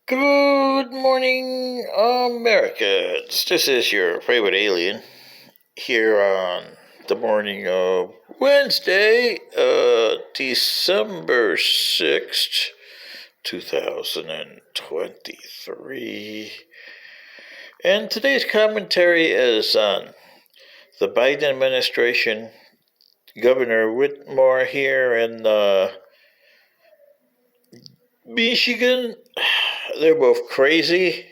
Good morning, Americans. This is your favorite alien here on the morning of Wednesday, December 6th, 2023. And today's commentary is on the Biden administration, Governor Whitmore here in Michigan. They're both crazy.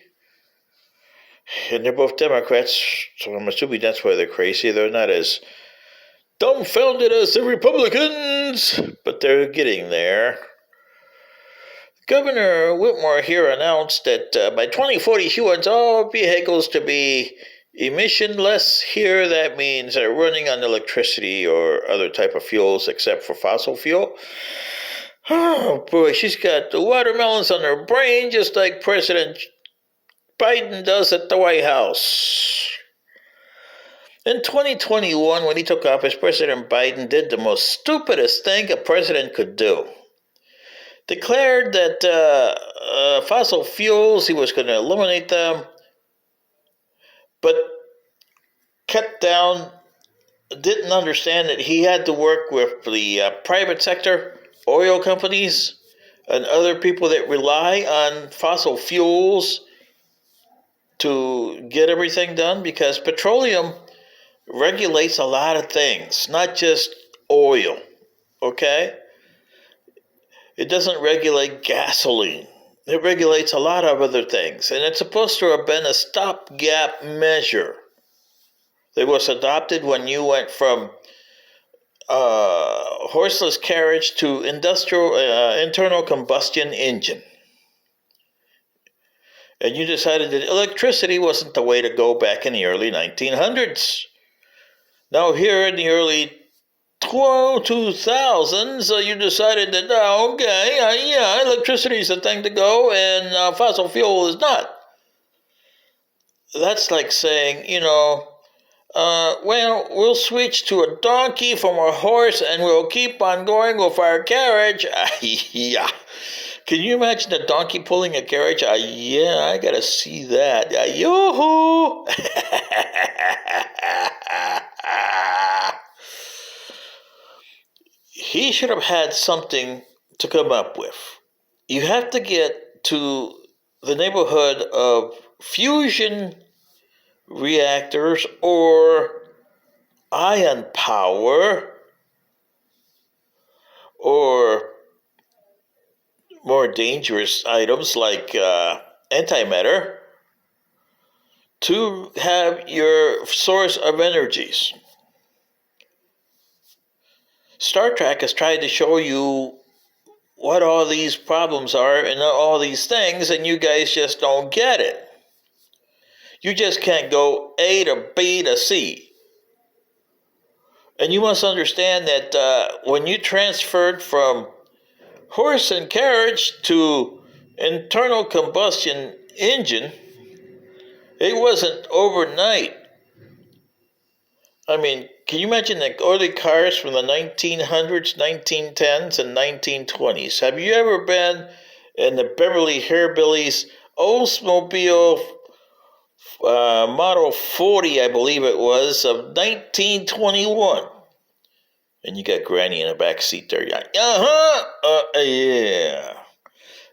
And they're both Democrats, so I'm assuming that's why they're crazy. They're not as dumbfounded as the Republicans, but they're getting there. Governor Whitmore here announced that by 2040 he wants all vehicles to be emissionless. Here that means running on electricity or other type of fuels except for fossil fuel. Oh boy, she's got the watermelons on her brain just like President Biden does at the White House. In 2021, when he took office, President Biden did the most stupidest thing a president could do. Declared that fossil fuels, he was going to eliminate them, but cut down, didn't understand that he had to work with the private sector, oil companies, and other people that rely on fossil fuels to get everything done, because petroleum regulates a lot of things, not just oil, okay? It doesn't regulate gasoline. It regulates a lot of other things, and it's supposed to have been a stopgap measure that was adopted when you went from horseless carriage to industrial internal combustion engine. And you decided that electricity wasn't the way to go back in the early 1900s. Now here in the early 2000s, you decided that, electricity is the thing to go and fossil fuel is not. That's like saying, we'll switch to a donkey from a horse and we'll keep on going with our carriage. Yeah. Can you imagine a donkey pulling a carriage? Yeah, I gotta see that. Yoo-hoo! He should have had something to come up with. You have to get to the neighborhood of fusion reactors or ion power or more dangerous items like antimatter to have your source of energies. Star Trek has tried to show you what all these problems are and all these things, and you guys just don't get it. You just can't go A to B to C. And you must understand that when you transferred from horse and carriage to internal combustion engine, it wasn't overnight. I mean, can you imagine the early cars from the 1900s, 1910s, and 1920s? Have you ever been in the Beverly Hillbillies Oldsmobile Model 40, I believe it was, of 1921? And you got Granny in the back seat there. Yeah.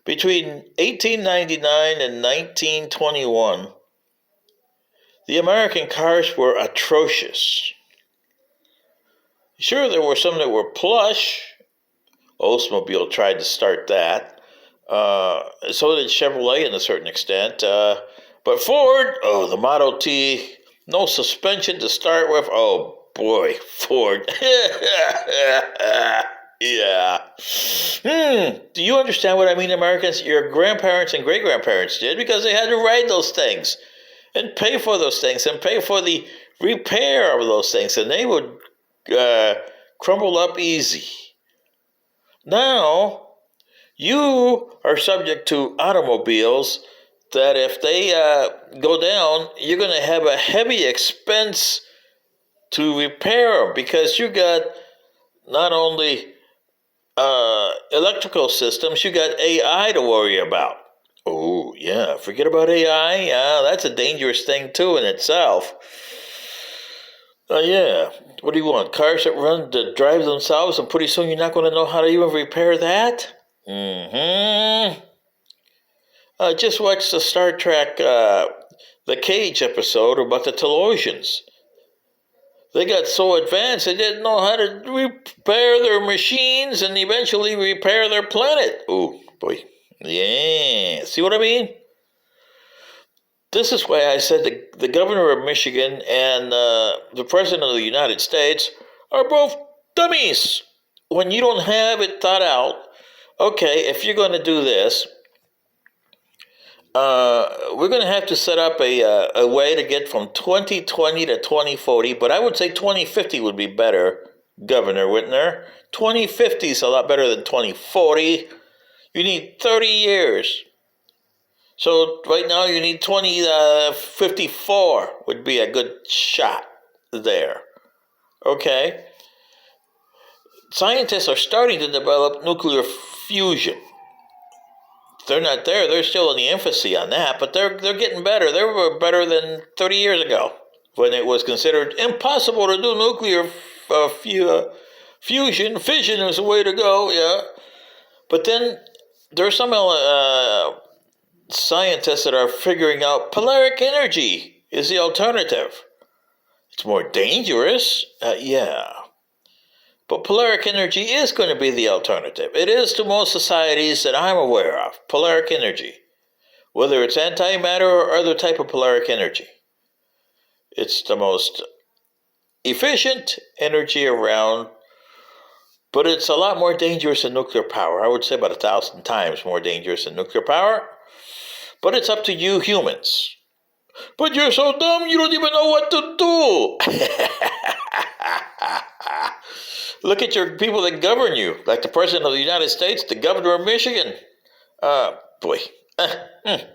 Between 1899 and 1921, the American cars were atrocious. Sure, there were some that were plush. Oldsmobile tried to start that. So did Chevrolet in a certain extent. But Ford, the Model T, no suspension to start with. Oh boy, Ford. Yeah. Do you understand what I mean, Americans? Your grandparents and great-grandparents did, because they had to ride those things and pay for those things and pay for the repair of those things, and they would crumble up easy. Now, you are subject to automobiles that if they go down, you're going to have a heavy expense to repair them, because you got not only electrical systems, you got AI to worry about. Oh, yeah. Forget about AI. Yeah, that's a dangerous thing, too, in itself. Yeah. What do you want? Cars that drive themselves, and pretty soon you're not going to know how to even repair that? Mm-hmm. Just watch the Star Trek, The Cage episode about the Telosians. They got so advanced they didn't know how to repair their machines and eventually repair their planet. Oh, boy. Yeah. See what I mean? This is why I said the governor of Michigan and the president of the United States are both dummies. When you don't have it thought out, okay, if you're going to do this, we're going to have to set up a way to get from 2020 to 2040, but I would say 2050 would be better, Governor Whitner. 2050 is a lot better than 2040. You need 30 years. So right now you need 2054 would be a good shot there. Okay? Scientists are starting to develop nuclear fusion. They're not there. They're still in the infancy on that, but they're getting better. They were better than 30 years ago when it was considered impossible to do nuclear fusion. Fission is the way to go, yeah. But then there's some scientists that are figuring out polaric energy is the alternative. It's more dangerous, yeah. But polaric energy is going to be the alternative. It is to most societies that I'm aware of, polaric energy. Whether it's antimatter or other type of polaric energy. It's the most efficient energy around, but it's a lot more dangerous than nuclear power. I would say about 1,000 times more dangerous than nuclear power. But it's up to you humans. But you're so dumb, you don't even know what to do. Look at your people that govern you, like the President of the United States, the Governor of Michigan. Boy. And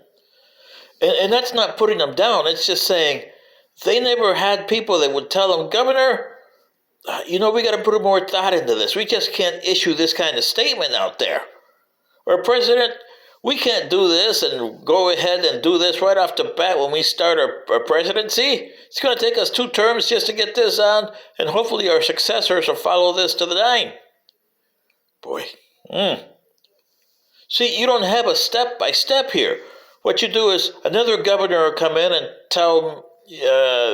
that's not putting them down. It's just saying they never had people that would tell them, Governor, we got to put more thought into this. We just can't issue this kind of statement out there. Or President, we can't do this and go ahead and do this right off the bat when we start our presidency. It's going to take us 2 terms just to get this on, and hopefully our successors will follow this to the dime. Boy. See, you don't have a step-by-step here. What you do is another governor will come in and tell them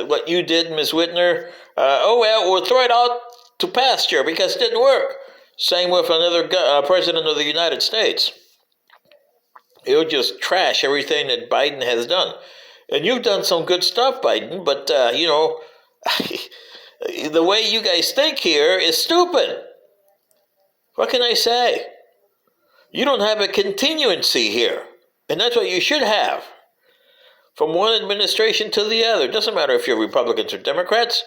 what you did, Ms. Whitner. We'll throw it out to pasture because it didn't work. Same with another president of the United States. He'll just trash everything that Biden has done. And you've done some good stuff, Biden, but, the way you guys think here is stupid. What can I say? You don't have a continuancy here. And that's what you should have. From one administration to the other. It doesn't matter if you're Republicans or Democrats.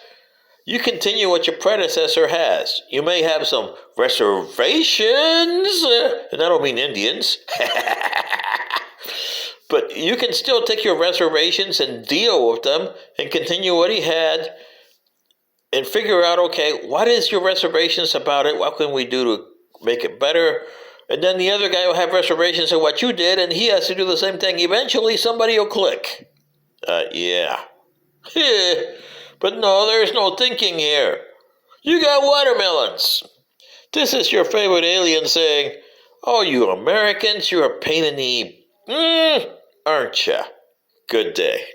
You continue what your predecessor has. You may have some reservations, and I don't mean Indians. But you can still take your reservations and deal with them and continue what he had and figure out, okay, what is your reservations about it? What can we do to make it better? And then the other guy will have reservations of what you did, and he has to do the same thing. Eventually, somebody will click. Yeah. But no, there's no thinking here. You got watermelons. This is your favorite alien saying, oh, you Americans, you're a pain in the... aren't ya? Good day.